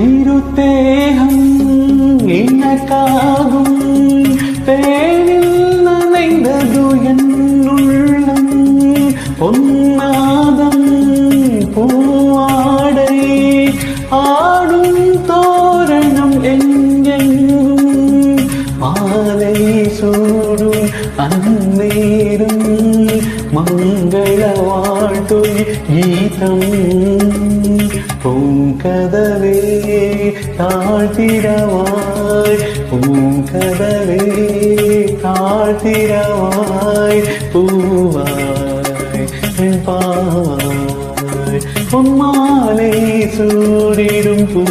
திருத்தேகம் எனக்காகும் தேனில் நனைந்தது என் உள்ளம் பொன்னாதம் பூவாடை ஆடும் தோரணம் எங்கெங்கும் மாலை சூடும் அந்நேரும் மங்கள வாழ்த்துய் கீதம் பூங்கதவே தாழ்த்திடவாய் பூங்கதவே தாழ்த்திடவாய் பூவாய் பாவாய் பொன்மாலை சூடிடும் பூ